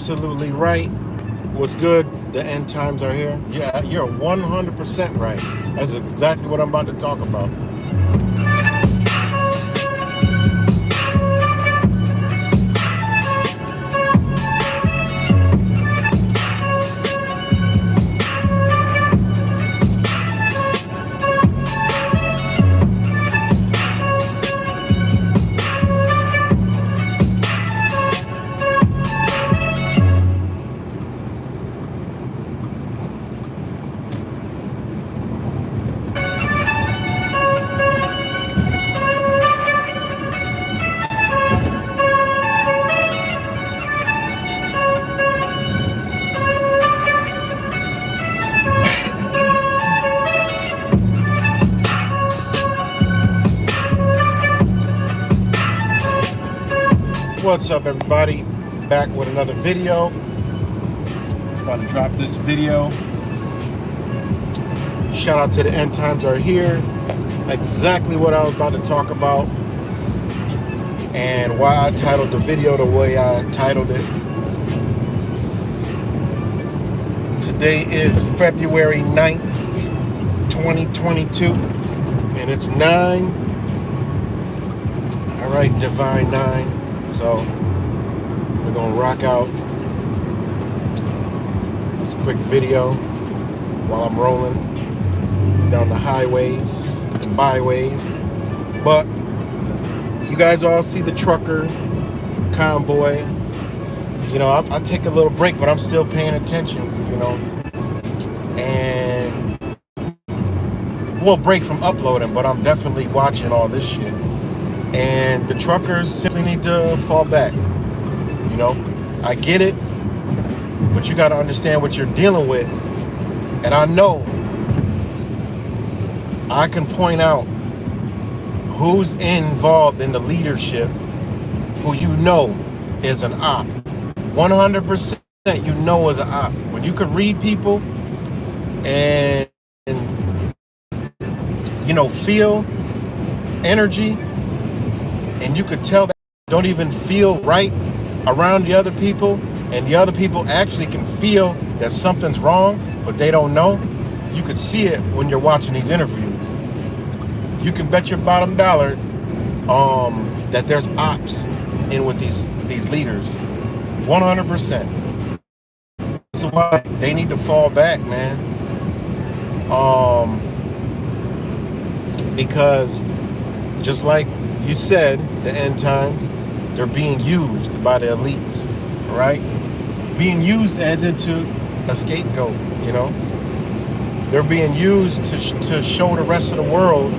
absolutely right. What's good? The end times are here. Yeah, you're 100% right. That's exactly what I'm about to talk about. What's up, everybody? Back with another video. About to drop this video. Shout out to the end times are here. Exactly what I was about to talk about and why I titled the video the way I titled it. Today is February 9th, 2022, and it's 9. All right, Divine 9. So we're gonna rock out this quick video while I'm rolling down the highways and byways. But you guys all see the trucker Convoy. You know, I take a little break, but I'm still paying attention, you know. And we'll break from uploading, but I'm definitely watching all this shit. And the truckers simply need to fall back. You know, I get it, but you got to understand what you're dealing with. And I know I can point out who's involved in the leadership, who you know is an op. 100% you know is an op. When you could read people and you know, feel energy, and you could tell that don't even feel right around the other people, and the other people actually can feel that something's wrong, but they don't know. You could see it when you're watching these interviews. You can bet your bottom dollar that there's ops in with these leaders. 100%. That's why they need to fall back, man. Because just like you said, the end times, they're being used by the elites, right? Being used as into a scapegoat, you know? They're being used to show the rest of the world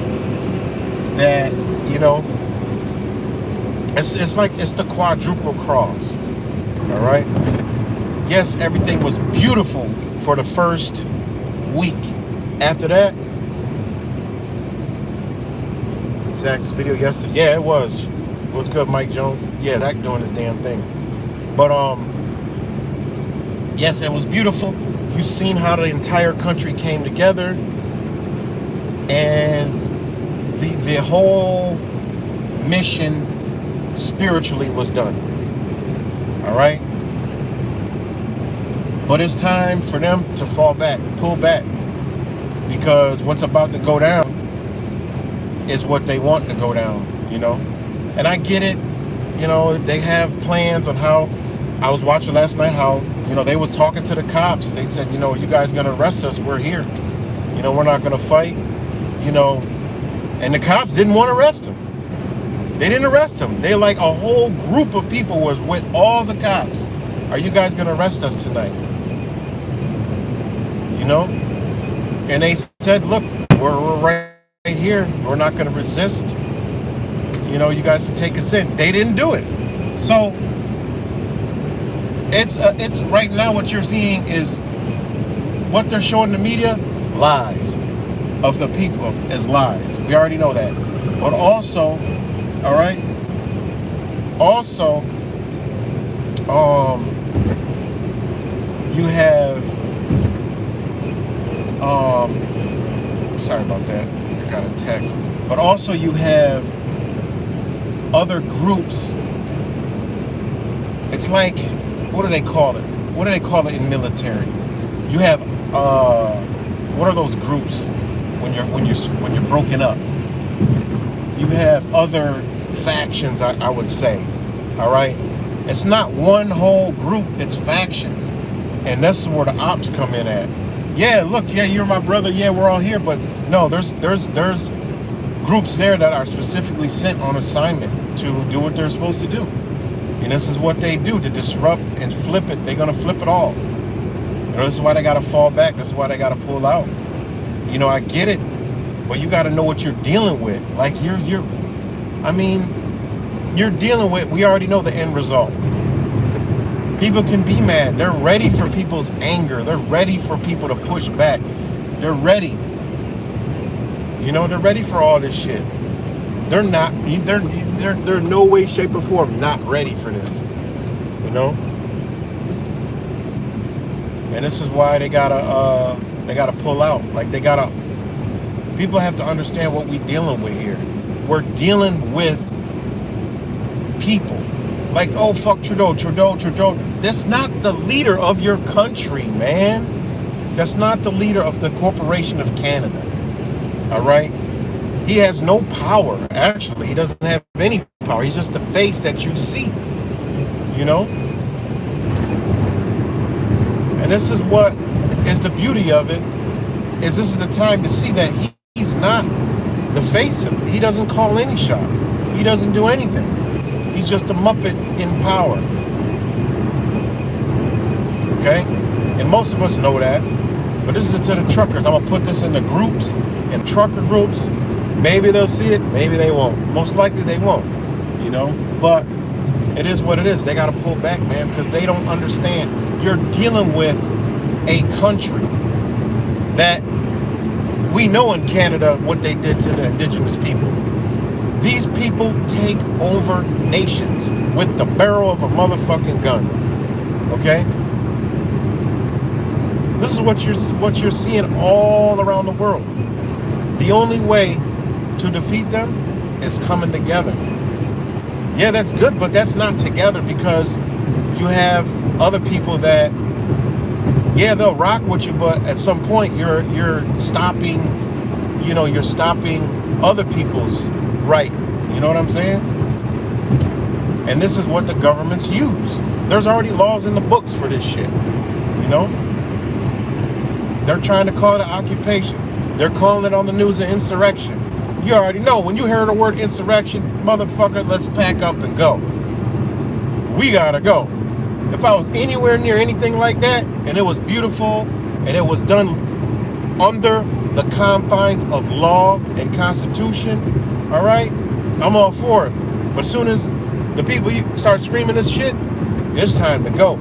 that, you know, it's like it's the quadruple cross, all right? Yes, everything was beautiful for the first week. After that, Zach's video yesterday. Yeah, it was. What's good, Mike Jones? Yeah, Zach doing his damn thing. But yes, it was beautiful. You've seen how the entire country came together, and the whole mission spiritually was done. All right. But it's time for them to fall back, pull back, because what's about to go down is what they want to go down, you know? And I get it, you know, they have plans on how, I was watching last night how, you know, they was talking to the cops. They said, you know, you guys gonna arrest us, we're here. You know, we're not gonna fight, you know. And the cops didn't want to arrest him. They didn't arrest him. They like a whole group of people was with all the cops. Are you guys gonna arrest us tonight? You know? And they said, look, we're right here. We're not going to resist. You know, you guys can take us in. They didn't do it. So it's right now what you're seeing is what they're showing the media, lies of the people is lies. We already know that. But also, all right, also, you have, sorry about that. I got a text. But also you have other groups. It's like, what do they call it? What do they call it in military? You have what are those groups when you're broken up? You have other factions, I would say. All right, it's not one whole group, it's factions, and this is where the ops come in at. Yeah, look, yeah, you're my brother, yeah, we're all here, but no, there's groups there that are specifically sent on assignment to do what they're supposed to do. And this is what they do to disrupt and flip it. They're gonna flip it all. You know, this is why they gotta fall back. This is why they gotta pull out. You know, I get it, but you gotta know what you're dealing with. Like you're dealing with, we already know the end result. People can be mad. They're ready for people's anger. They're ready for people to push back. They're ready. You know, they're ready for all this shit. They're not, they're no way, shape, or form not ready for this. You know? And this is why they gotta pull out. Like people have to understand what we're dealing with here. We're dealing with people. Like, oh, fuck Trudeau. That's not the leader of your country, man. That's not the leader of the Corporation of Canada. All right? He has no power, actually. He doesn't have any power. He's just the face that you see, you know? And this is what is the beauty of it, is this is the time to see that he's not the face of it. He doesn't call any shots. He doesn't do anything. He's just a Muppet in power. Okay? And most of us know that. But this is to the truckers. I'm going to put this in the groups, in trucker groups. Maybe they'll see it, maybe they won't. Most likely they won't, you know? But it is what it is. They got to pull back, man, because they don't understand. You're dealing with a country that we know in Canada what they did to the Indigenous people. These people take over nations with the barrel of a motherfucking gun, okay? This is what you're seeing all around the world. The only way to defeat them is coming together. Yeah, that's good, but that's not together, because you have other people that, yeah, they'll rock with you, but at some point you're stopping, you know, you're stopping other people's right. You know what I'm saying? And this is what the governments use. There's already laws in the books for this shit, you know? They're trying to call it an occupation. They're calling it on the news an insurrection. You already know, when you hear the word insurrection, motherfucker, let's pack up and go. We gotta go. If I was anywhere near anything like that, and it was beautiful, and it was done under the confines of law and constitution, all right, I'm all for it. But as soon as the people start screaming this shit, it's time to go.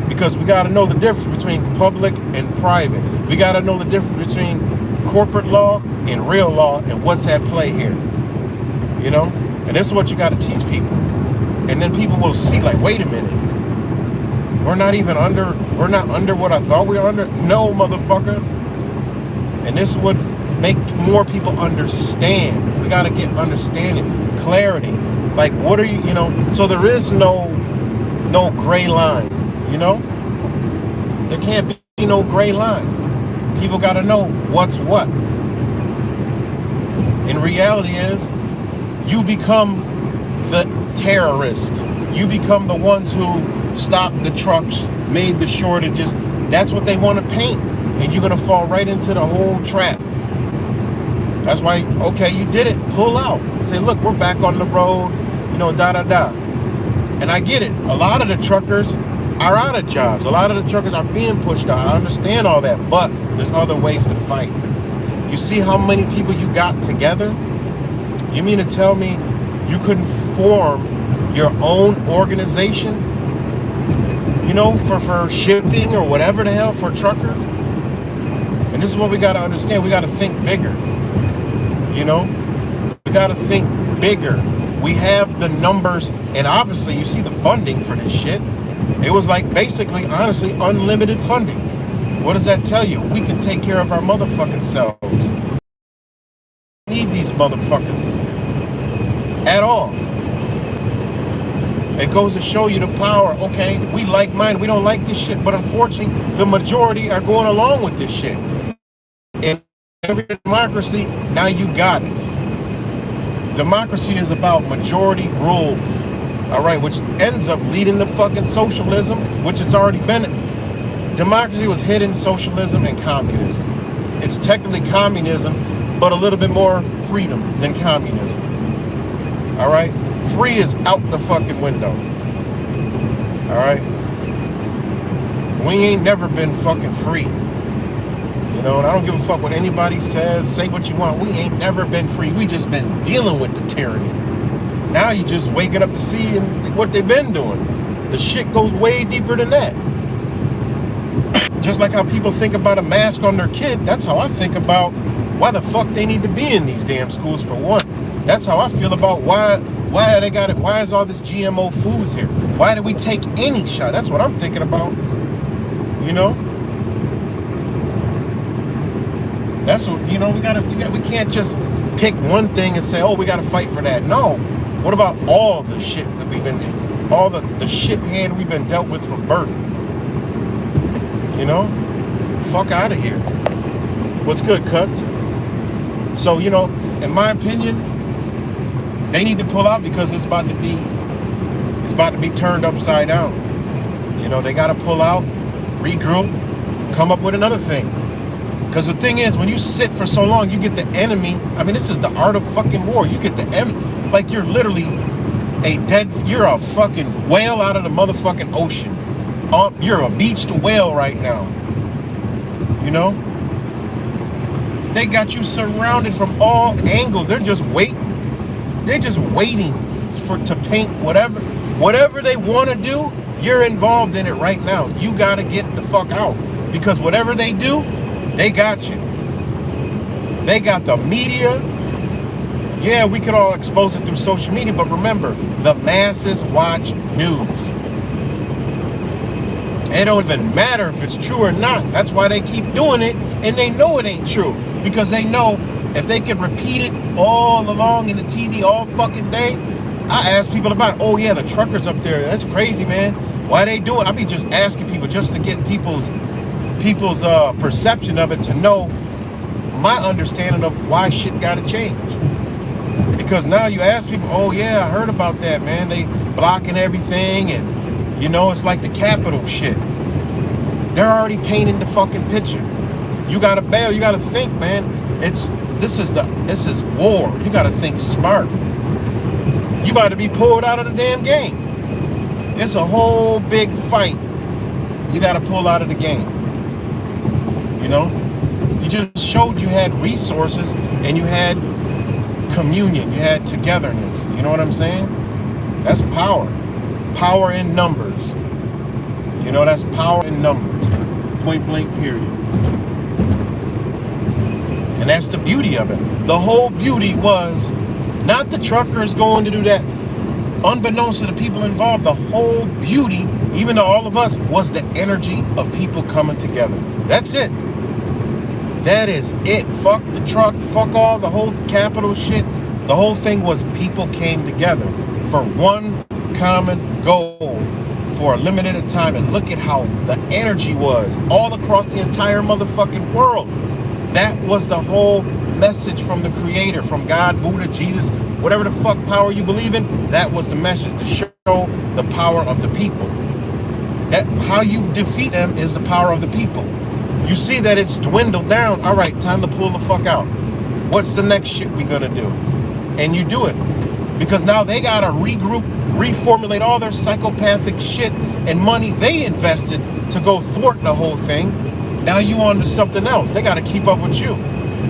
Because we gotta know the difference between public and private. We gotta know the difference between corporate law and real law and what's at play here, you know? And this is what you got to teach people. And then people will see, like, wait a minute, we're not under what I thought we were under. No, motherfucker. And this would make more people understand. We got to get understanding, clarity. Like, what are you know? So there is no gray line, you know? There can't be no gray line. People got to know what's what. And reality is, you become the terrorist. You become the ones who stopped the trucks, made the shortages. That's what they want to paint. And you're going to fall right into the whole trap. That's why, okay, you did it. Pull out. Say, look, we're back on the road, you know, da-da-da. And I get it. A lot of the truckers are out of jobs. A lot of the truckers are being pushed out. I understand all that, but there's other ways to fight. You see how many people you got together? You mean to tell me you couldn't form your own organization, you know, for shipping or whatever the hell, for truckers? And this is what we got to understand. We got to think bigger, you know? We got to think bigger. We have the numbers, and obviously you see the funding for this shit. It was like basically, honestly, unlimited funding. What does that tell you? We can take care of our motherfucking selves. We need these motherfuckers at all. It goes to show you the power. Okay, we like mine. We don't like this shit, but unfortunately, the majority are going along with this shit. In every democracy, now you got it. Democracy is about majority rules. All right, which ends up leading to fucking socialism, which it's already been. Democracy was hidden socialism and communism. It's technically communism, but a little bit more freedom than communism. All right? Free is out the fucking window. All right? We ain't never been fucking free. You know, and I don't give a fuck what anybody says. Say what you want. We ain't never been free. We just been dealing with the tyranny. Now you just waking up to see what they've been doing. The shit goes way deeper than that. Just like how people think about a mask on their kid, that's how I think about why the fuck they need to be in these damn schools for one. That's how I feel about why they got it. Why is all this GMO foods here? Why do we take any shot? That's what I'm thinking about. You know? That's what, you know, we can't just pick one thing and say, oh, we gotta fight for that. No. What about all the shit that we've been, all the shit hand we've been dealt with from birth? You know? Fuck out of here. What's good, Cuts? So, you know, in my opinion, they need to pull out because it's about to be turned upside down. You know, they gotta pull out, regroup, come up with another thing. Because the thing is, when you sit for so long, you get the enemy. I mean, this is the art of fucking war. You get the enemy. Like you're literally you're a fucking whale out of the motherfucking ocean. You're a beached whale right now. You know? They got you surrounded from all angles. They're just waiting. They're just waiting to paint whatever they want to do. You're involved in it right now. You got to get the fuck out. Because whatever they do, they got you. They got the media. Yeah, we could all expose it through social media, but remember, the masses watch news. It don't even matter if it's true or not. That's why they keep doing it, and they know it ain't true. Because they know if they could repeat it all along in the TV all fucking day. I ask people about, oh yeah, the truckers up there, that's crazy, man. Why they doing? I be just asking people just to get people's perception of it, to know my understanding of why shit gotta change. Because now you ask people, oh yeah, I heard about that, man. They blocking everything, and you know, it's like the Capitol shit. They're already painting the fucking picture. You gotta bail, you gotta think, man. This is war. You gotta think smart. You about to be pulled out of the damn game. It's a whole big fight. You gotta pull out of the game. You know? You just showed you had resources and you had communion, you had togetherness. You know what I'm saying? That's power. Power in numbers. You know, that's power in numbers. Point blank, period. And that's the beauty of it. The whole beauty was not the truckers going to do that. Unbeknownst to the people involved, the whole beauty, even to all of us, was the energy of people coming together. That's it. That is it. Fuck the truck, fuck all the whole Capitol shit. The whole thing was people came together for one common goal for a limited time. And look at how the energy was all across the entire motherfucking world. That was the whole message from the Creator, from God, Buddha, Jesus, whatever the fuck power you believe in. That was the message, to show the power of the people. That how you defeat them is the power of the people. You see that it's dwindled down. All right, time to pull the fuck out. What's the next shit we gonna do? And you do it. Because now they gotta regroup, reformulate all their psychopathic shit and money they invested to go thwart the whole thing. Now you on to something else. They gotta keep up with you.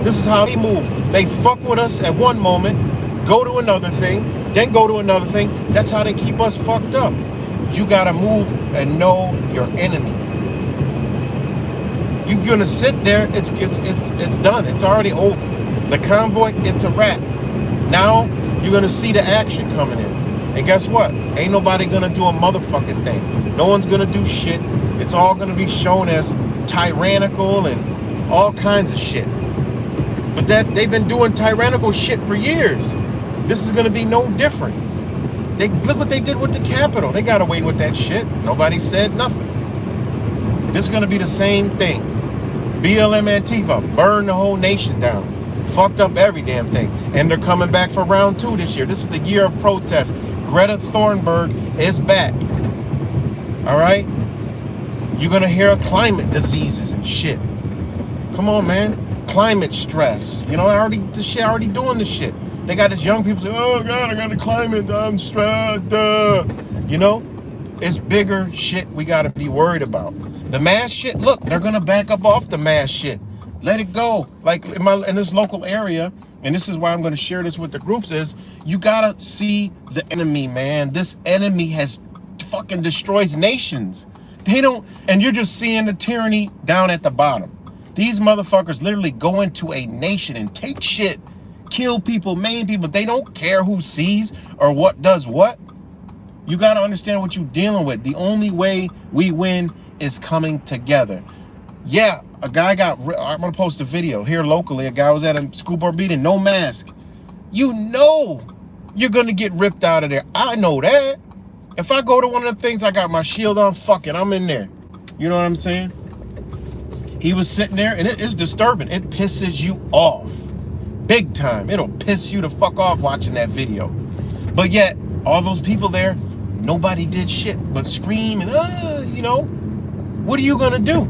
This is how they move. They fuck with us at one moment, go to another thing, then go to another thing. That's how they keep us fucked up. You gotta move and know your enemy. You're gonna sit there, it's done. It's already over. The convoy, it's a wrap. Now you're gonna see the action coming in. And guess what? Ain't nobody gonna do a motherfucking thing. No one's gonna do shit. It's all gonna be shown as tyrannical and all kinds of shit. But that they've been doing tyrannical shit for years. This is gonna be no different. Look what they did with the Capitol. They got away with that shit. Nobody said nothing. This is gonna be the same thing. BLM Antifa burned the whole nation down. Fucked up every damn thing. And they're coming back for round 2 this year. This is the year of protest. Greta Thunberg is back. All right? You're gonna hear of climate diseases and shit. Come on, man. Climate stress. You know, already doing this shit. They got this young people say, oh God, I got the climate, I'm stressed. You know, it's bigger shit we gotta be worried about. The mass shit, look, they're gonna back up off the mass shit. Let it go. Like in this local area, and this is why I'm gonna share this with the groups, is you gotta see the enemy, man. This enemy has fucking destroys nations. They don't, and you're just seeing the tyranny down at the bottom. These motherfuckers literally go into a nation and take shit, kill people, maim people. They don't care who sees or what does what. You got to understand what you're dealing with. The only way we win is coming together. Yeah, a guy I'm going to post a video here locally. A guy was at a school board meeting, no mask. You know you're going to get ripped out of there. I know that. If I go to one of them things, I got my shield on, fuck it, I'm in there. You know what I'm saying? He was sitting there, and it is disturbing. It pisses you off. Big time. It'll piss you the fuck off watching that video. But yet, all those people there, nobody did shit but scream and, you know, what are you gonna do?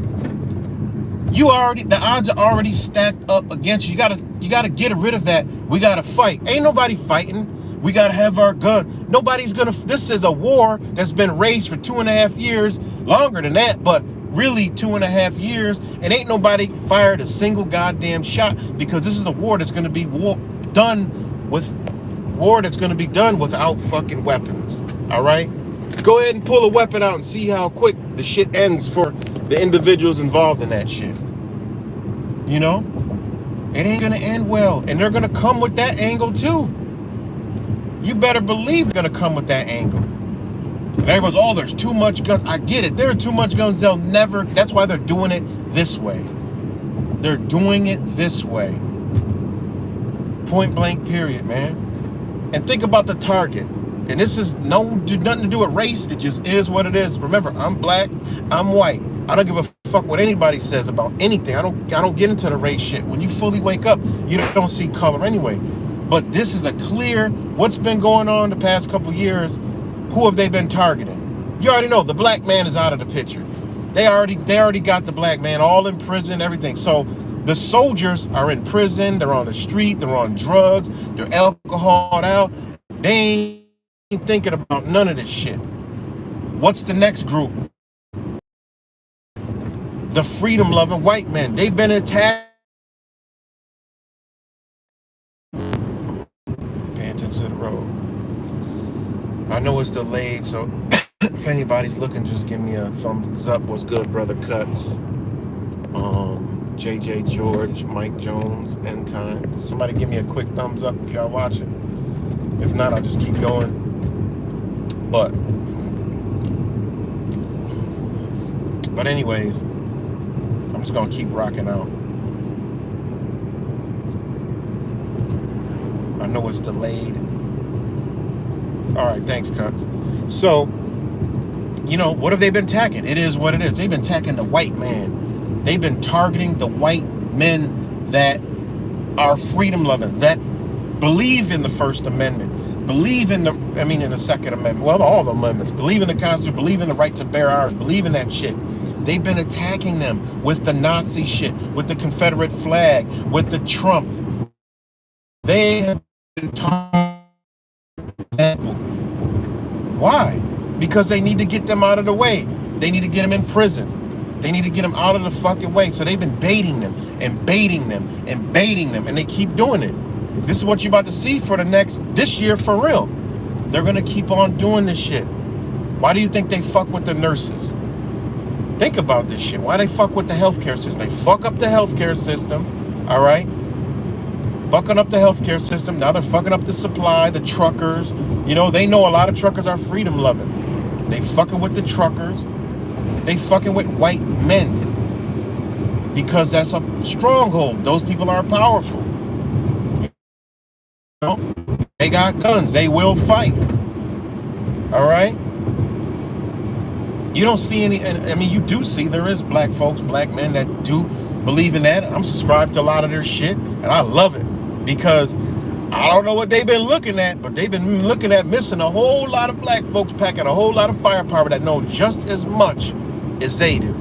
The odds are already stacked up against you. You gotta get rid of that. We gotta fight. Ain't nobody fighting. We gotta have our gun. This is a war that's been raged for 2.5 years, longer than that, but really 2.5 years, and ain't nobody fired a single goddamn shot, because this is a war that's gonna be done without fucking weapons. All right, go ahead and pull a weapon out and see how quick the shit ends for the individuals involved in that shit. You know, it ain't gonna end well, and they're gonna come with that angle too. You better believe they're gonna come with that angle. And everyone's, oh, there's too much guns. I get it. There are too much guns. They'll never. That's why they're doing it this way. They're doing it this way. Point blank, period, man. And think about the target. And this is nothing to do with race. It just is what it is. Remember, I'm black. I'm white. I don't give a fuck what anybody says about anything. I don't get into the race shit. When you fully wake up, you don't see color anyway. But this is a clear, what's been going on the past couple years. Who have they been targeting? You already know the black man is out of the picture. They already got the black man all in prison, everything. So the soldiers are in prison, they're on the street, they're on drugs, they're alcoholed out. They ain't thinking about none of this shit. What's the next group? The freedom-loving white men. They've been attacked. Pay attention to the road. I know it's delayed, so if anybody's looking, just give me a thumbs up. What's good, Brother Cuts? JJ George, Mike Jones, End Time. Somebody give me a quick thumbs up if y'all watching. If not, I'll just keep going. But anyways, I'm just gonna keep rocking out. I know it's delayed. All right, thanks, Cuts. So, you know, what have they been attacking? It is what it is. They've been attacking the white man. They've been targeting the white men that are freedom-loving, that believe in the First Amendment, believe in the Second Amendment, well, all the amendments, believe in the Constitution, believe in the right to bear arms, believe in that shit. They've been attacking them with the Nazi shit, with the Confederate flag, with the Trump. They have been targeting. Why? Because they need to get them out of the way. They need to get them in prison. They need to get them out of the fucking way. So they've been baiting them and baiting them and baiting them, and they keep doing it. This is what you're about to see for this year for real. They're gonna keep on doing this shit. Why do you think they fuck with the nurses? Think about this shit. Why they fuck with the healthcare system? They fuck up the healthcare system, all right? Fucking up the healthcare system. Now they're fucking up the supply, the truckers. You know, they know a lot of truckers are freedom loving. They fucking with the truckers. They fucking with white men. Because that's a stronghold. Those people are powerful. You know? They got guns. They will fight. All right? You don't see any, and I mean, you do see there is black folks, black men that do believe in that. I'm subscribed to a lot of their shit, and I love it because I don't know what they've been looking at, but they've been looking at missing a whole lot of black folks packing a whole lot of firepower that know just as much as they do.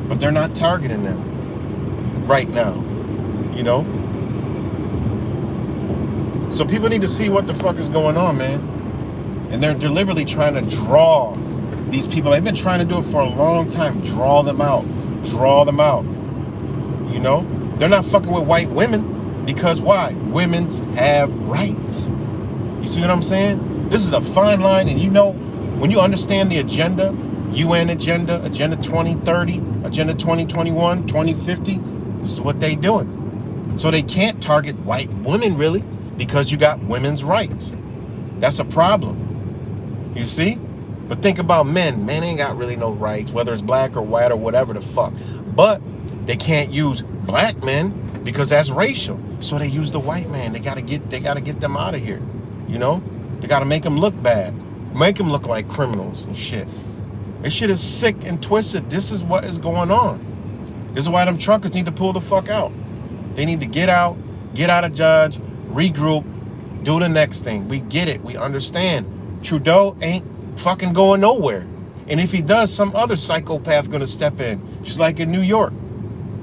But they're not targeting them right now, you know? So people need to see what the fuck is going on, man. And they're deliberately trying to draw these people. They've been trying to do it for a long time. Draw them out. Draw them out. You know? They're not fucking with white women. Because why? Women's have rights. You see what I'm saying? This is a fine line, and you know, when you understand the agenda, UN agenda, Agenda 2030, Agenda 2021, 2050, this is what they doing. So they can't target white women, really, because you got women's rights. That's a problem. You see? But think about men. Men ain't got really no rights, whether it's black or white or whatever the fuck. But they can't use black men because that's racial. So they use the white man. They gotta get them out of here. You know? They gotta make them look bad. Make them look like criminals and shit. This shit is sick and twisted. This is what is going on. This is why them truckers need to pull the fuck out. They need to get out of Dodge, regroup, do the next thing. We get it. We understand. Trudeau ain't fucking going nowhere. And if he does, some other psychopath gonna step in, just like in New York.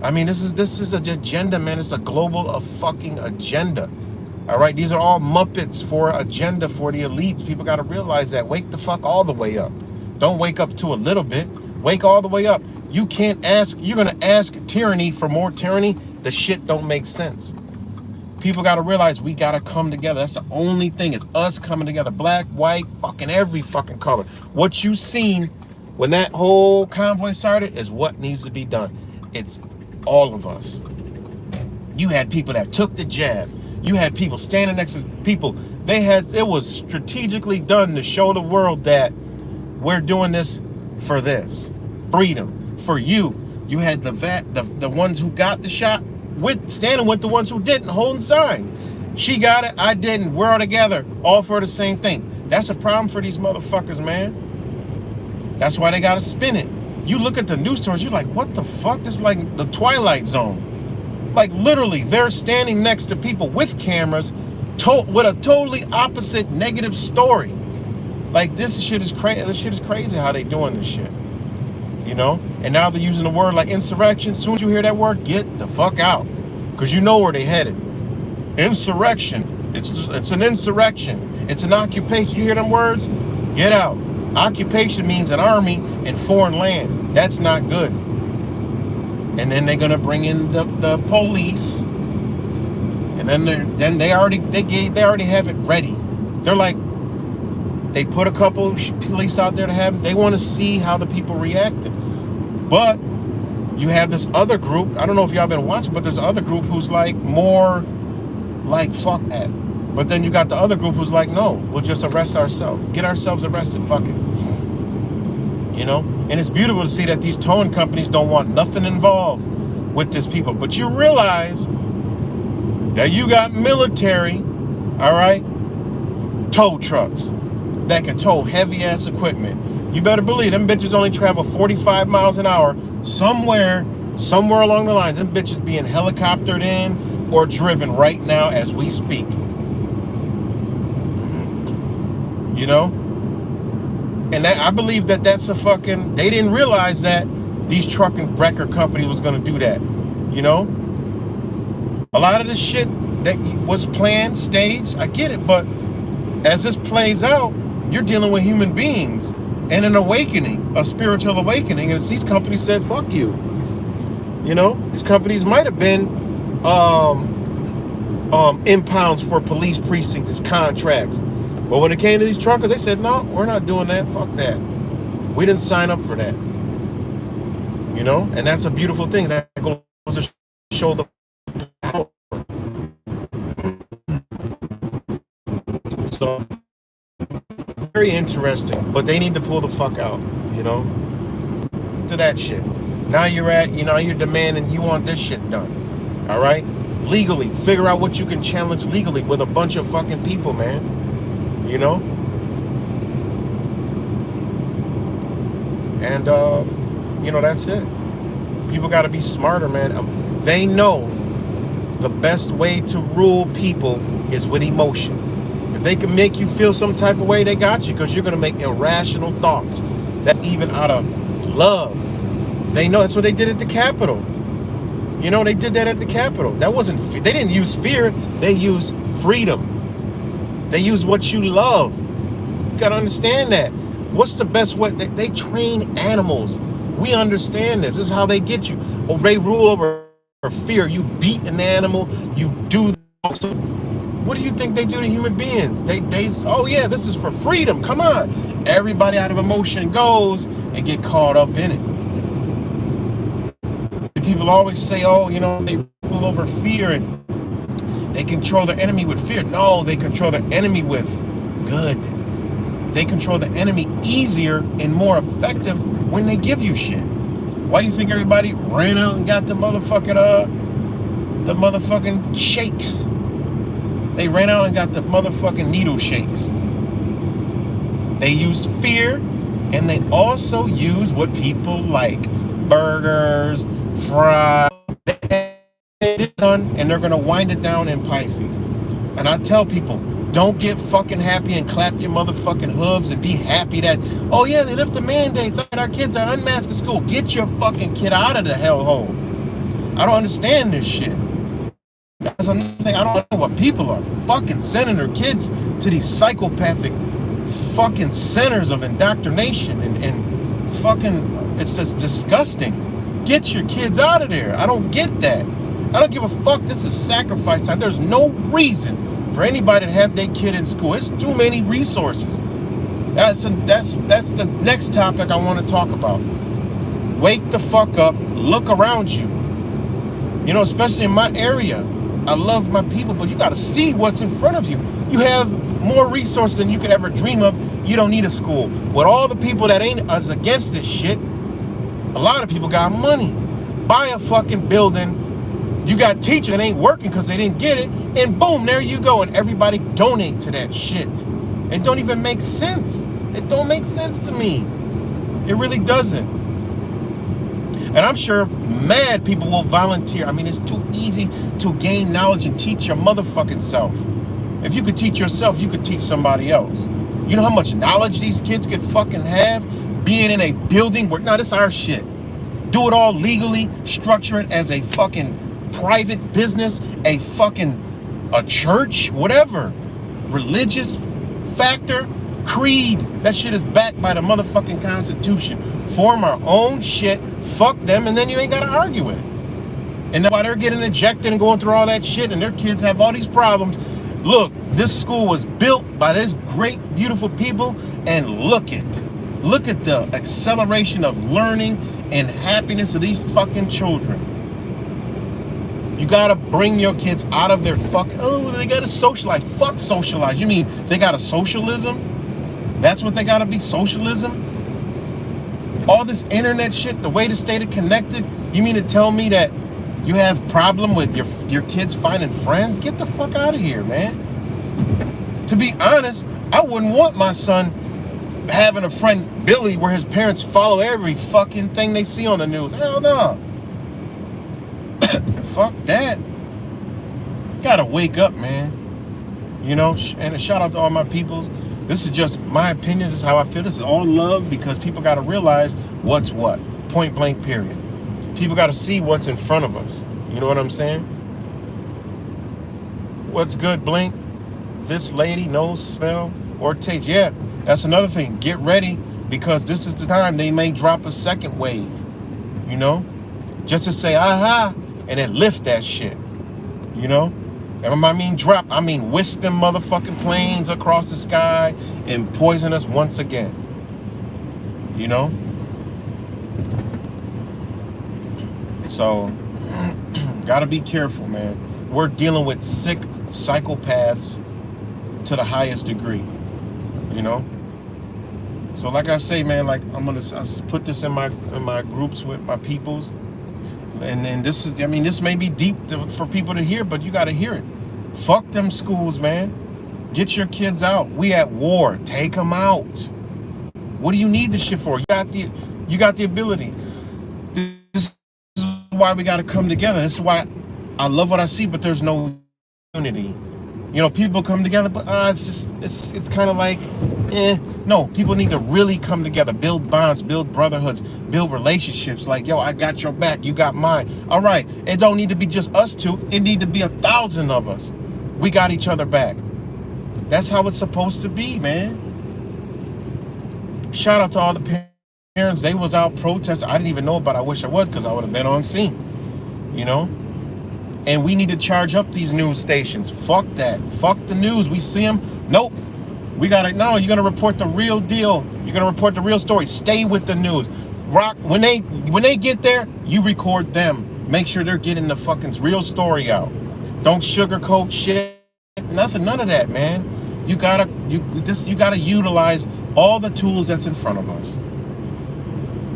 I mean, this is an agenda, man. It's a global fucking agenda. All right, these are all Muppets for agenda for the elites. People got to realize that. Wake the fuck all the way up. Don't wake up to a little bit. Wake all the way up. You can't ask. You're gonna ask tyranny for more tyranny. The shit don't make sense. People got to realize we got to come together. That's the only thing. It's us coming together. Black, white, fucking every fucking color. What you seen when that whole convoy started is what needs to be done. It's all of us. You had people that took the jab. You had people standing next to people. It was strategically done to show the world that we're doing this for this. Freedom. For you. You had the ones who got the shot standing with the ones who didn't, holding signs. She got it, I didn't. We're all together, all for the same thing. That's a problem for these motherfuckers, man. That's why they gotta spin it. You look at the news stories, you're like, what the fuck? This is like the Twilight Zone. Like literally, they're standing next to people with cameras with a totally opposite negative story. Like this shit is crazy. This shit is crazy how they doing this shit. You know? And now they're using the word like insurrection. As soon as you hear that word, get the fuck out. Because you know where they headed. Insurrection. It's an insurrection. It's an occupation. You hear them words? Get out. Occupation means an army in foreign land. That's not good. And then they're gonna bring in the police, and then they already have it ready. They're like, they put a couple police out there to have. They want to see how the people reacted. But you have this other group. I don't know if y'all been watching, but there's another group who's like more like fuck that. But then you got the other group who's like, no, we'll just arrest ourselves. Get ourselves arrested, fuck it. You know? And it's beautiful to see that these towing companies don't want nothing involved with these people. But you realize that you got military, all right, tow trucks that can tow heavy-ass equipment. You better believe them bitches only travel 45 miles an hour somewhere along the line. Them bitches being helicoptered in or driven right now as we speak. You know? And that, I believe that that's a fucking, they didn't realize that these truck and wrecker company was going to do that. You know? A lot of this shit that was planned, staged, I get it, but as this plays out, you're dealing with human beings and an awakening, a spiritual awakening, and these companies said, fuck you. You know? These companies might have been impounds for police precincts and contracts. But when it came to these truckers, they said, no, we're not doing that. Fuck that. We didn't sign up for that. You know? And that's a beautiful thing. That goes to show the power. So, very interesting. But they need to pull the fuck out, you know? To that shit. Now you're demanding you want this shit done. All right? Legally. Figure out what you can challenge legally with a bunch of fucking people, man. You know? And, you know, that's it. People got to be smarter, man. They know the best way to rule people is with emotion. If they can make you feel some type of way, they got you, because you're going to make irrational thoughts. That's even out of love. They know. That's what they did at the Capitol. You know, they did that at the Capitol. That wasn't, they didn't use fear. They used freedom. They used what you love. You got to understand that. What's the best way? They train animals. We understand this. This is how they get you. Oh, they rule over fear. You beat an animal. You do. What do you think they do to human beings? They oh yeah, this is for freedom. Come on. Everybody out of emotion goes and get caught up in it. People always say, oh, you know, they rule over fear and they control their enemy with fear. No, they control their enemy with good. They control the enemy easier and more effective when they give you shit. Why do you think everybody ran out and got the motherfucking shakes? They ran out and got the motherfucking needle shakes. They use fear, and they also use what people like. Burgers, fries, and they're gonna wind it down in Pisces. And I tell people, don't get fucking happy and clap your motherfucking hooves and be happy that, oh yeah, they lift the mandates, our kids are unmasked at school. Get your fucking kid out of the hellhole. I don't understand this shit. That's another thing. I don't know what people are fucking sending their kids to these psychopathic fucking centers of indoctrination and fucking, it's just disgusting. Get your kids out of there. I don't get that. I don't give a fuck. This is sacrifice time. There's no reason for anybody to have their kid in school. It's too many resources. That's the next topic I want to talk about. Wake the fuck up. Look around you. You know, especially in my area. I love my people, but you got to see what's in front of you. You have more resources than you could ever dream of. You don't need a school. With all the people that ain't us against this shit, a lot of people got money. Buy a fucking building. You got teachers that ain't working because they didn't get it, and boom, there you go, and everybody donate to that shit. It don't even make sense. It don't make sense to me. It really doesn't. And I'm sure mad people will volunteer. I mean, it's too easy to gain knowledge and teach your motherfucking self. If you could teach yourself, you could teach somebody else. You know how much knowledge these kids could fucking have being in a building where, no, this is our shit. Do it all legally, structure it as a fucking private business, a church, whatever. Religious factor, creed. That shit is backed by the motherfucking Constitution. Form our own shit, fuck them, and then you ain't gotta argue with it. And that's why they're getting ejected and going through all that shit, and their kids have all these problems. Look, this school was built by this great, beautiful people, and look at the acceleration of learning and happiness of these fucking children. You gotta bring your kids out of their they gotta socialize. Fuck socialize. You mean they got a socialism? That's what they gotta be, socialism? All this internet shit, the way to stay connected, you mean to tell me that you have problem with your kids finding friends? Get the fuck out of here, man. To be honest, I wouldn't want my son having a friend, Billy, where his parents follow every fucking thing they see on the news. Hell no. Fuck that. Gotta wake up, man. You know, and a shout out to all my peoples. This is just my opinion. This is how I feel. This is all love, because people gotta realize what's what. Point blank, period. People gotta see what's in front of us. You know what I'm saying? What's good, Blink? This lady knows, smell, or taste. Yeah, that's another thing. Get ready, because this is the time they may drop a second wave. You know? Just to say, aha, and then lift that shit. You know? And I mean drop, I mean whisk them motherfucking planes across the sky and poison us once again. You know? So, gotta be careful, man. We're dealing with sick psychopaths to the highest degree. You know? So like I say, man, like I'll put this in my groups with my peoples. And then this is, I mean, this may be deep for people to hear, but you got to hear it. Fuck them schools, man. Get your kids out. We at war. Take them out. What do you need this shit for? You got You got the ability. This is why we got to come together. This is why I love what I see, but there's no unity. You know, people come together, but it's kind of like, no, people need to really come together, build bonds, build brotherhoods, build relationships. Like, yo, I got your back, you got mine. All right, it don't need to be just us two. It need to be 1,000 of us. We got each other back. That's how it's supposed to be, man. Shout out to all the parents. They was out protesting. I didn't even know about it. I wish I was, because I would have been on scene, you know? And we need to charge up these news stations. Fuck that. Fuck the news. We see them. Nope. We got to, no, you're going to report the real deal. You're going to report the real story. Stay with the news. Rock, when they get there, you record them. Make sure they're getting the fucking real story out. Don't sugarcoat shit. Nothing, none of that, man. You gotta utilize all the tools that's in front of us.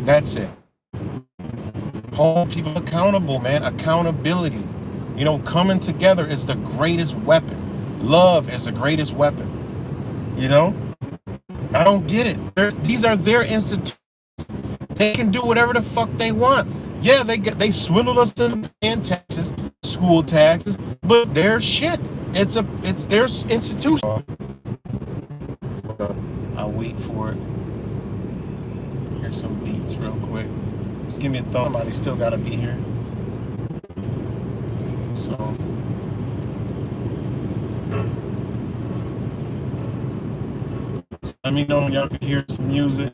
That's it. Hold people accountable, man. Accountability. You know, coming together is the greatest weapon. Love is the greatest weapon. You know? I don't get it. These are their institutions. They can do whatever the fuck they want. Yeah, they swindled us into paying taxes, school taxes, but their shit. It's their institution. I'll wait for it. Here's some beats real quick. Just give me a thumb. Somebody still gotta be here. So let me know when y'all can hear some music.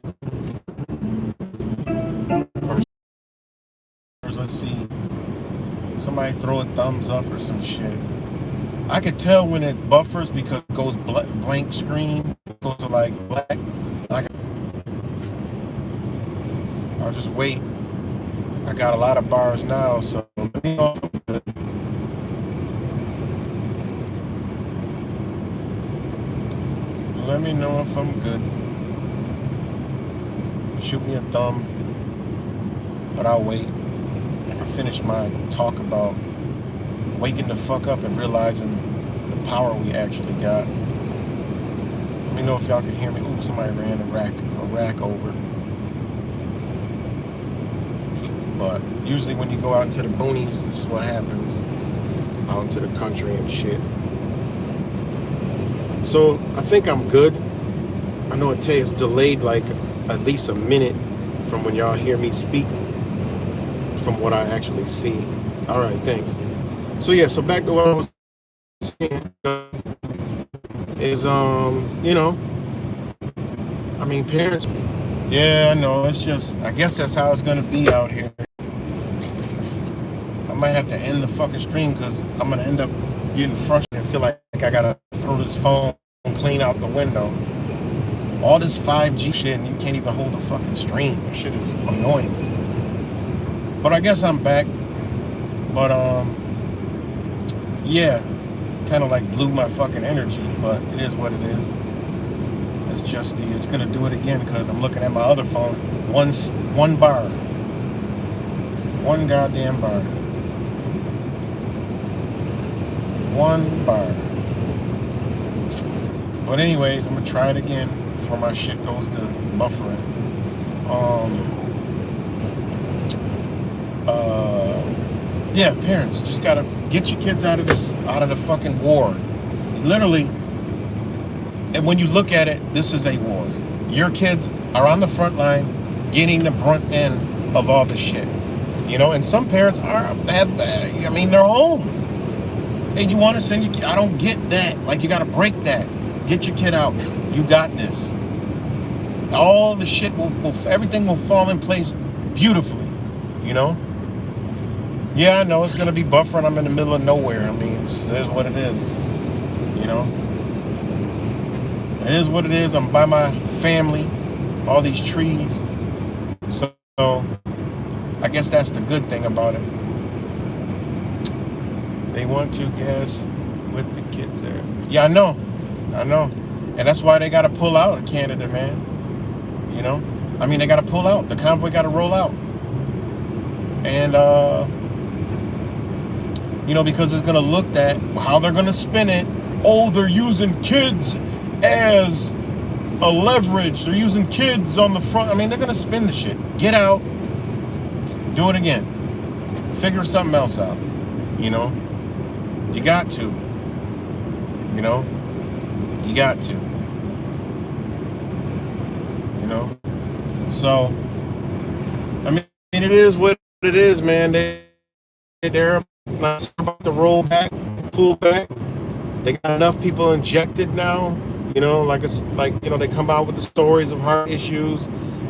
Let's see. Somebody throw a thumbs up or some shit. I could tell when it buffers because it goes blank screen. It goes to like black. I'll just wait. I got a lot of bars now, so let me know if I'm good. Let me know if I'm good. Shoot me a thumb, but I'll wait. I can finish my talk about waking the fuck up and realizing the power we actually got. Let me know if y'all can hear me. Ooh, somebody ran a rack over. But usually when you go out into the boonies, this is what happens. Out into the country and shit. So I think I'm good. I know it's delayed like at least a minute from when y'all hear me speak, from what I actually see. All right, thanks. So yeah, so back to what I was saying is, you know, I mean, parents, yeah, I know, it's just, I guess that's how it's gonna be out here. I might have to end the fucking stream because I'm gonna end up getting frustrated and feel like I gotta throw this phone clean out the window. All this 5G shit and you can't even hold a fucking stream. That shit is annoying. But I guess I'm back. But yeah, kind of like blew my fucking energy, but it is what it is. It's just it's gonna do it again because I'm looking at my other phone. One bar. One goddamn bar. One bar. But anyways, I'm gonna try it again before my shit goes to buffering. Yeah, parents just gotta get your kids out of the fucking war. Literally, and when you look at it, this is a war. Your kids are on the front line getting the brunt end of all the shit. You know, and some parents they're home. And you want to send your kid, I don't get that. Like, you gotta break that. Get your kid out. You got this. All the shit everything will fall in place beautifully, you know? Yeah, I know it's gonna be buffering. I'm in the middle of nowhere. I mean, it just is what it is, you know? It is what it is. I'm by my family, all these trees. So I guess that's the good thing about it. They want to guess with the kids there. Yeah, I know. And that's why they gotta pull out of Canada, man. You know? I mean, they gotta pull out. The convoy gotta roll out. And you know, because it's gonna look at how they're gonna spin it. Oh, they're using kids as a leverage. They're using kids on the front. I mean, they're going to spin the shit. Get out. Do it again. Figure something else out. You know? You got to. You know? You got to. You know? So, I mean, it is what it is, man. They're about to roll back, pull back. They got enough people injected now. You know, like it's like, you know, they come out with the stories of heart issues.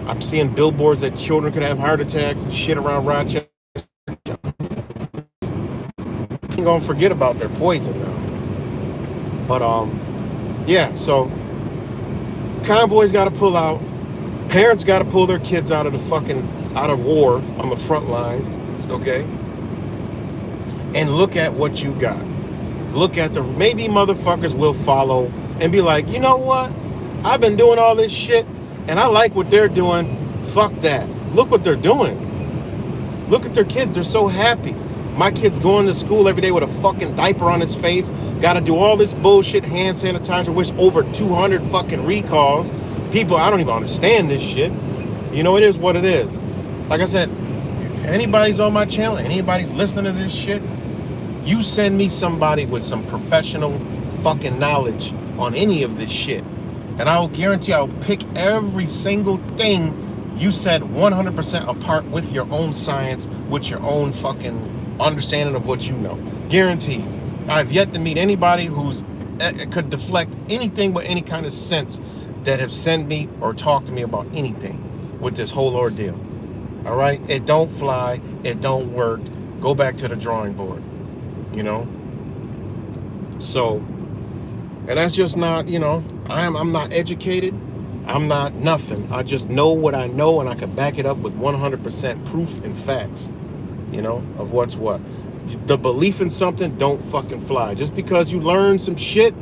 I'm seeing billboards that children could have heart attacks and shit around Rochester. Ain't gonna forget about their poison now. But yeah, so Convoy's gotta pull out. Parents gotta pull their kids out of war on the front lines, okay? And look at what you got. Look at maybe motherfuckers will follow and be like, you know what? I've been doing all this shit and I like what they're doing. Fuck that. Look what they're doing. Look at their kids. They're so happy. My kid's going to school every day with a fucking diaper on his face. Got to do all this bullshit hand sanitizer, which over 200 fucking recalls. People, I don't even understand this shit. You know, it is what it is. Like I said, if anybody's on my channel, anybody's listening to this shit, you send me somebody with some professional fucking knowledge on any of this shit. And I will guarantee I'll pick every single thing you said 100% apart with your own science, with your own fucking understanding of what you know. Guaranteed. I've yet to meet anybody who's could deflect anything with any kind of sense that have sent me or talked to me about anything with this whole ordeal. All right? It don't fly. It don't work. Go back to the drawing board. You know? So, and that's just not, you know, I'm not educated. I'm not nothing. I just know what I know, and I can back it up with 100% proof and facts, you know, of what's what. The belief in something don't fucking fly. Just because you learn some shit,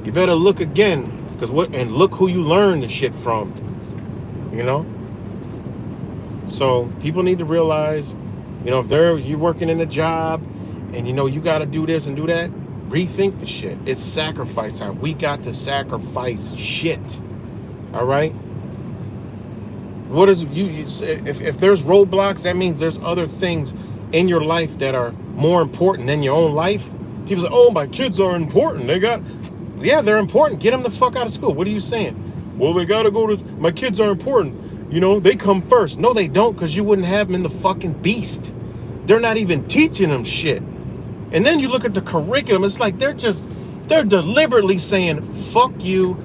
you better look again, and look who you learn the shit from, you know? So people need to realize, you know, if you're working in a job and you know you got to do this and do that, rethink the shit. It's sacrifice time. We got to sacrifice shit. All right. What is if there's roadblocks, that means there's other things in your life that are more important than your own life. People say, oh, my kids are important. Yeah, they're important. Get them the fuck out of school. What are you saying? Well, they got to go to, my kids are important. You know, they come first. No, they don't, because you wouldn't have them in the fucking beast. They're not even teaching them shit. And then you look at the curriculum, it's like they're deliberately saying, fuck you.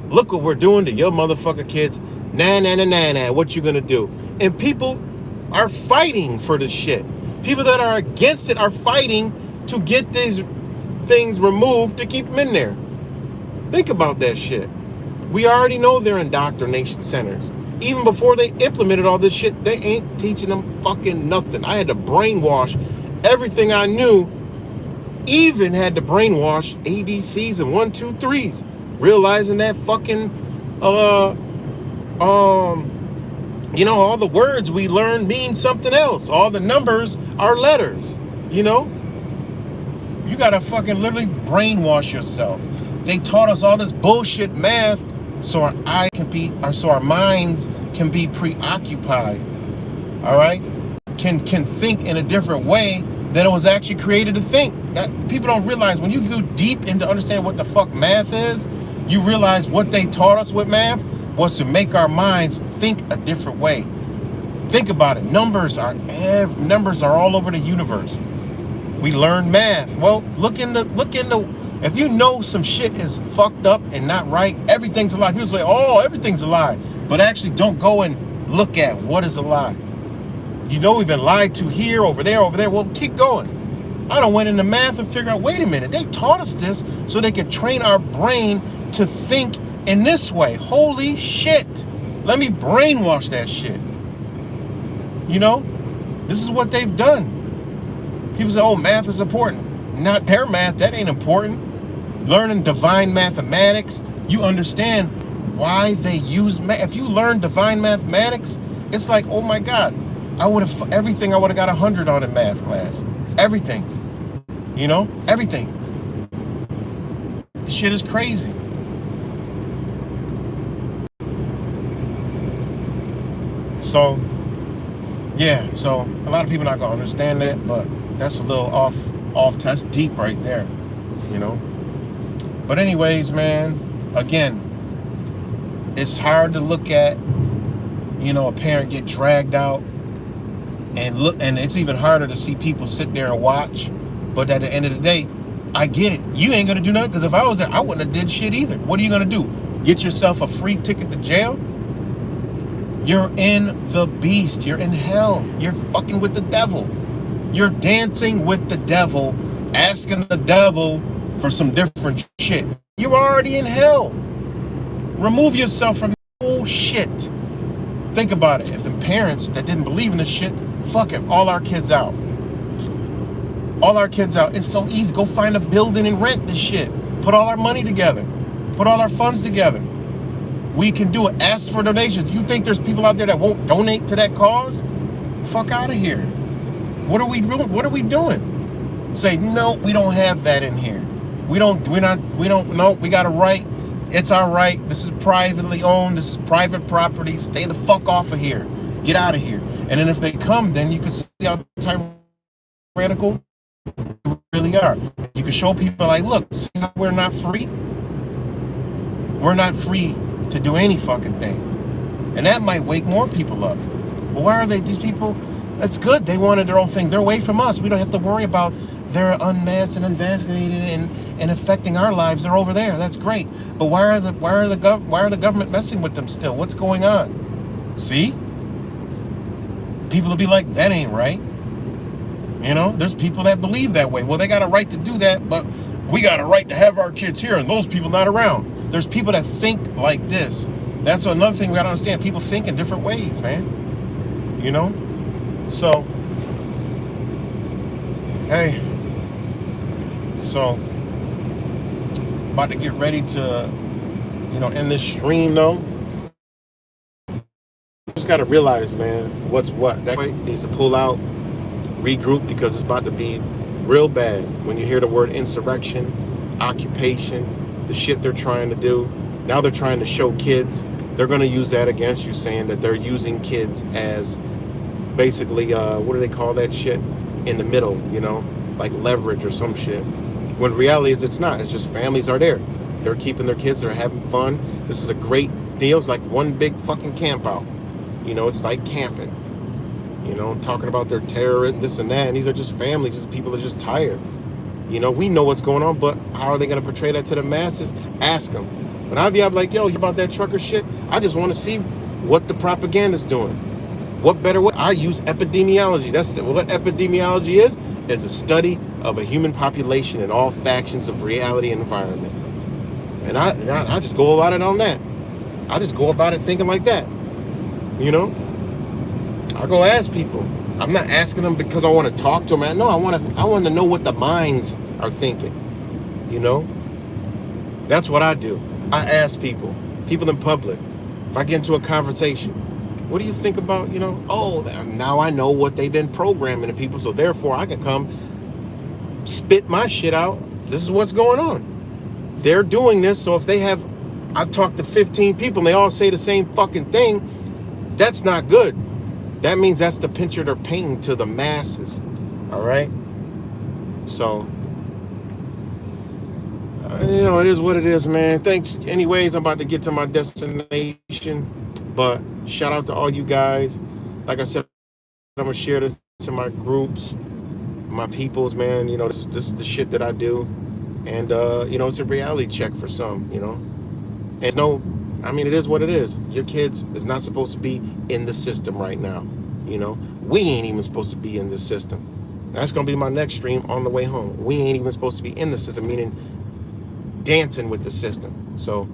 Look what we're doing to your motherfucker kids. Nah, what you gonna do? And people are fighting for this shit. People that are against it are fighting to get these things removed to keep them in there. Think about that shit. We already know they're indoctrination centers. Even before they implemented all this shit, they ain't teaching them fucking nothing. I had to brainwash everything I knew, even had to brainwash ABCs and 1, 2, 3s, realizing that fucking, you know, all the words we learn mean something else. All the numbers are letters, you know? You gotta fucking literally brainwash yourself. They taught us all this bullshit math so our minds can be preoccupied, all right? Can think in a different way than it was actually created to think. That people don't realize, when you go deep into understanding what the fuck math is, you realize what they taught us with math was to make our minds think a different way. Think about it. Numbers are all over the universe. We learn math. Well, look into if you know some shit is fucked up and not right, everything's a lie. People say, oh, everything's a lie. But actually don't go and look at what is a lie. You know, we've been lied to here, over there. Well, keep going. I done went into math and figured out, wait a minute, they taught us this so they could train our brain to think in this way. Holy shit. Let me brainwash that shit. You know, this is what they've done. People say, oh, math is important. Not their math, that ain't important. Learning divine mathematics, you understand why they use math. If you learn divine mathematics, it's like, oh my God, I would have got 100 on in math class. Everything. You know, everything. This shit is crazy. So yeah, so a lot of people not gonna understand that, but that's a little off. That's deep right there, you know. But anyways, man, again, it's hard to look at, you know, a parent get dragged out, and it's even harder to see people sit there and watch. But at the end of the day, I get it. You ain't gonna do nothing, because if I was there, I wouldn't have did shit either. What are you gonna do? Get yourself a free ticket to jail? You're in the beast. You're in hell. You're fucking with the devil. You're dancing with the devil, asking the devil for some different shit. You're already in hell. Remove yourself from bullshit. Think about it. If the parents that didn't believe in this shit, fuck it, all our kids out. All our kids out. It's so easy. Go find a building and rent this shit. Put all our money together. Put all our funds together. We can do it. Ask for donations. You think there's people out there that won't donate to that cause? Fuck out of here. What are we doing? What are we doing? Say, no, we don't have that in here. We don't know. We got a right. It's our right. This is privately owned. This is private property. Stay the fuck off of here. Get out of here. And then if they come, then you can see how tyrannical we really are. You can show people like, look, see how we're not free? We're not free to do any fucking thing. And that might wake more people up. But why are these people? That's good. They wanted their own thing. They're away from us. We don't have to worry about they're unmasked and unvaccinated and affecting our lives. They're over there. That's great. But why are the government messing with them still? What's going on? See? People will be like, that ain't right. You know, there's people that believe that way. Well, they got a right to do that, but we got a right to have our kids here and those people not around. There's people that think like this. That's another thing we gotta understand. People think in different ways, man. You know? So, hey. So, about to get ready to, you know, end this stream though. Just gotta realize, man, what's what. That way needs to pull out, regroup, because it's about to be real bad. When you hear the word insurrection, occupation, the shit they're trying to do. Now they're trying to show kids. They're going to use that against you, saying that they're using kids as basically, what do they call that shit? In the middle, you know, like leverage or some shit. When reality is it's not. It's just families are there. They're keeping their kids. They're having fun. This is a great deal. It's like one big fucking camp out. You know, it's like camping. You know, talking about their terror and this and that. And these are just families. Just people are just tired. You know, we know what's going on, but how are they going to portray that to the masses? Ask them. When I'm like, yo, you about that trucker shit? I just want to see what the propaganda's doing. What better way? I use epidemiology. That's what epidemiology is. It's a study of a human population in all factions of reality and environment. And I just go about it on that. I just go about it thinking like that. You know? I go ask people. I'm not asking them because I want to talk to them. No, I want to know what the minds are thinking. You know? That's what I do. I ask people in public. If I get into a conversation, what do you think about, you know, oh, now I know what they've been programming to people, so therefore I can come spit my shit out. This is what's going on. They're doing this, so if they have, I talked to 15 people and they all say the same fucking thing, that's not good. That means that's the picture they're painting to the masses. All right? So, you know, it is what it is, man. Thanks. Anyways, I'm about to get to my destination. But shout out to all you guys. Like I said, I'm going to share this to my groups, my peoples, man. You know, this is the shit that I do. And, you know, it's a reality check for some, you know. And no, I mean, it is what it is. Your kids is not supposed to be in the system right now. You know, we ain't even supposed to be in the system. That's going to be my next stream on the way home. We ain't even supposed to be in the system, meaning dancing with the system. So